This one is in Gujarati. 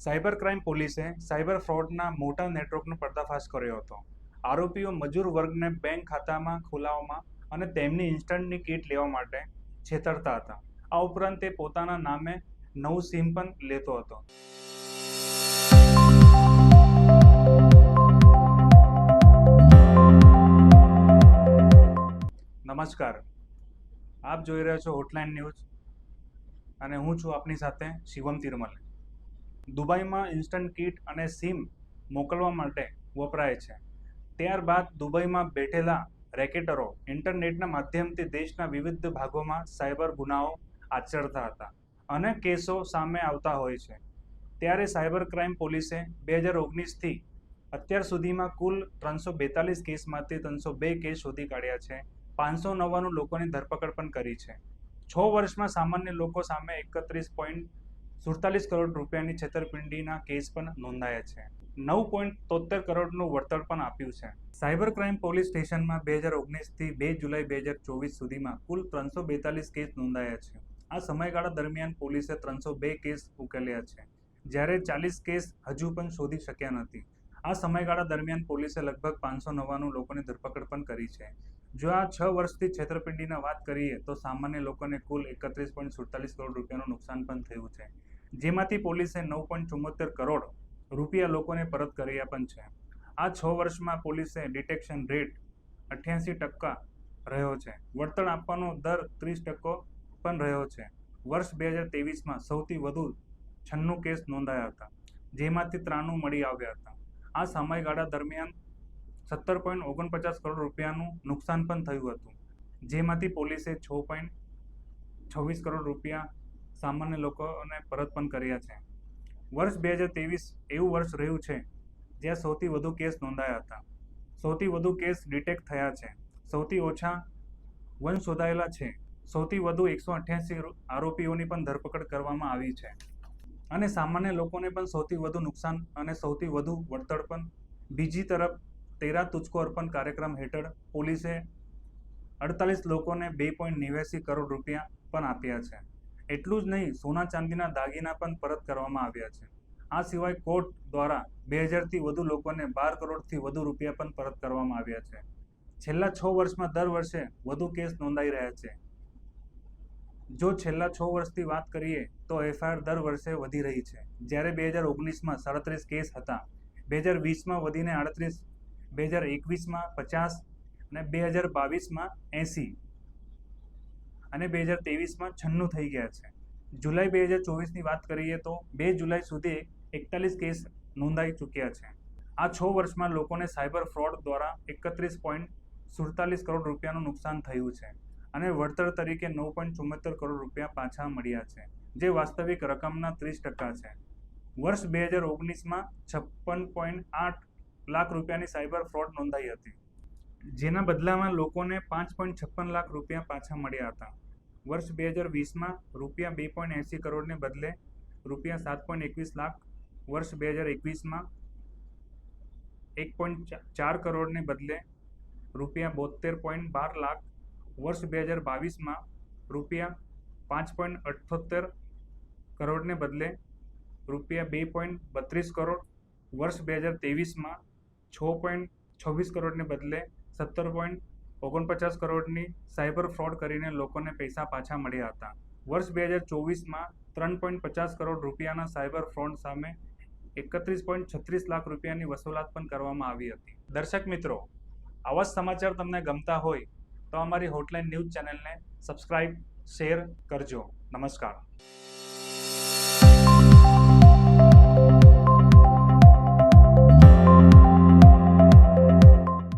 સાયબર ક્રાઇમ પોલીસે સાયબર ફ્રોડના મોટા નેટવર્કનો પર્દાફાશ કર્યો હતો. આરોપીઓ મજૂર વર્ગને બેંક ખાતામાં ખોલાવવામાં અને તેમની ઇન્સ્ટન્ટની કીટ લેવા માટે છેતરતા હતા. આ ઉપરાંત તે પોતાના નામે નવું સિમ પણ લેતો હતો. નમસ્કાર, આપ જોઈ રહ્યા છો હોટલાઇન ન્યૂઝ અને હું છું આપની સાથે શિવમ તિરમલ. દુબઈમાં ઇન્સ્ટન્ટ કીટ અને સિમ મોકલવા માટે વપરાય છે. ત્યારબાદ દુબઈમાં બેઠેલા રેકેટરો ઇન્ટરનેટના માધ્યમથી દેશના વિવિધ ભાગોમાં સાયબર ગુનાઓ આચરતા હતા અને કેસો સામે આવતા હોય છે. ત્યારે સાયબર ક્રાઇમ પોલીસે 2019થી અત્યાર સુધીમાં કુલ 342 કેસમાંથી 302 કેસ શોધી કાઢ્યા છે. 599 લોકોની ધરપકડ પણ કરી છે. 6 વર્ષમાં સામાન્ય લોકો સામે 31.47 કરોડ રૂપિયાની છેતરપિંડીના કેસ પણ નોંધાયા છે. 9.73 કરોડનું વળતર પણ આપ્યું છે. સાયબર ક્રાઇમ પોલીસ સ્ટેશનમાં 2019થી 2 જુલાઈ 2024 સુધીમાં કુલ 342 કેસ નોંધાયા છે. આ સમયગાળા દરમિયાન પોલીસે 302 કેસ ઉકેલ્યા છે, જ્યારે 40 કેસ હજુ પણ શોધી શક્યા નથી. આ સમયગાળા દરમિયાન પોલીસે લગભગ 599 લોકોની ધરપકડ પણ કરી છે. જો આ 6 વર્ષથી છેતરપિંડીની વાત કરીએ તો સામાન્ય લોકોને કુલ 31.47 કરોડ રૂપિયાનું નુકસાન પણ થયું છે, જેમાંથી પોલીસે 9.74 કરોડ રૂપિયા લોકોને પરત કર્યા પણ છે. આ 6 વર્ષમાં પોલીસે ડિટેક્શન રેટ 88% રહ્યો છે. વળતર આપવાનો દર 30% પણ રહ્યો છે. વર્ષ 2023માં સૌથી વધુ 96 કેસ નોંધાયા હતા, જેમાંથી 93 મળી આવ્યા હતા. આ સમયગાળા દરમિયાન 17.49 કરોડ રૂપિયાનું નુકસાન પણ થયું હતું, જેમાંથી પોલીસે 6.26 કરોડ રૂપિયા સામાન્ય લોકોને પરત પણ કર્યા છે. વર્ષ 2023 એવું વર્ષ રહ્યું છે જ્યાં સૌથી વધુ કેસ નોંધાયા હતા, સૌથી વધુ કેસ ડિટેક્ટ થયા છે, સૌથી ઓછા વંશ શોધાયેલા છે, સૌથી વધુ 188 આરોપીઓની પણ ધરપકડ કરવામાં આવી છે અને સામાન્ય લોકોને પણ સૌથી વધુ નુકસાન અને સૌથી વધુ વળતર પણ. બીજી તરફ 13 તુચકો અર્પણ કાર્યક્રમ હેઠળ પોલીસે 48 લોકોને 2.89 કરોડ રૂપિયા પણ આપ્યા છે. એટલું જ નહીં, સોના ચાંદીના દાગીના પણ પરત કરવામાં આવ્યા છે. આ સિવાય કોર્ટ દ્વારા 2000થી વધુ લોકોને 12 કરોડથી વધુ રૂપિયા પણ પરત કરવામાં આવ્યા છે. છેલ્લા 6 વર્ષમાં દર વર્ષે વધુ કેસ નોંધાઈ રહ્યા છે. જો છેલ્લા 6 વર્ષથી વાત કરીએ તો એફઆઈઆર દર વર્ષે વધી રહી છે. જ્યારે 2019માં 37 કેસ હતા, 2020માં વધીને 38, 2021માં 50 અને 2022માં 80 અને 2023માં 96 થઈ ગયા છે. જુલાઈ 2024ની વાત કરીએ તો 2 જુલાઈ સુધી 41 કેસ નોંધાઈ ચૂક્યા છે. આ 6 વર્ષમાં લોકોને સાયબર ફ્રોડ દ્વારા 31.47 કરોડ રૂપિયાનું નુકસાન થયું છે અને વળતર તરીકે 9.74 કરોડ રૂપિયા પાછા મળ્યા છે, જે વાસ્તવિક રકમના 30% છે. વર્ષ 2019માં 56.8 લાખ રૂપિયાની સાયબર ફ્રોડ નોંધાઈ હતી, જેના બદલામાં લોકોને 5.56 લાખ રૂપિયા પાછા મળ્યા હતા. વર્ષ 2020માં રૂપિયા 2.80 કરોડને બદલે રૂપિયા 7.21 લાખ, વર્ષ 2021માં 1.4 કરોડને બદલે રૂપિયા 72.12 લાખ, વર્ષ 2022માં રૂપિયા 5.78 કરોડને બદલે રૂપિયા 2.32 કરોડ, વર્ષ 2023માં 6.26 કરોડને બદલે 17.49 કરોડની સાયબર ફ્રોડ કરીને લોકોને પૈસા પાછા મળ્યા હતા. વર્ષ 2024માં 3.50 કરોડ રૂપિયાના સાયબર ફ્રોડ સામે 31.36 લાખ રૂપિયાની વસૂલાત પણ કરવામાં આવી હતી. દર્શક મિત્રો, આવા સમાચાર તમને ગમતા હોય તો અમારી હોટલાઇન ન્યૂઝ ચેનલને સબસ્ક્રાઇબ, શેર કરજો. નમસ્કાર.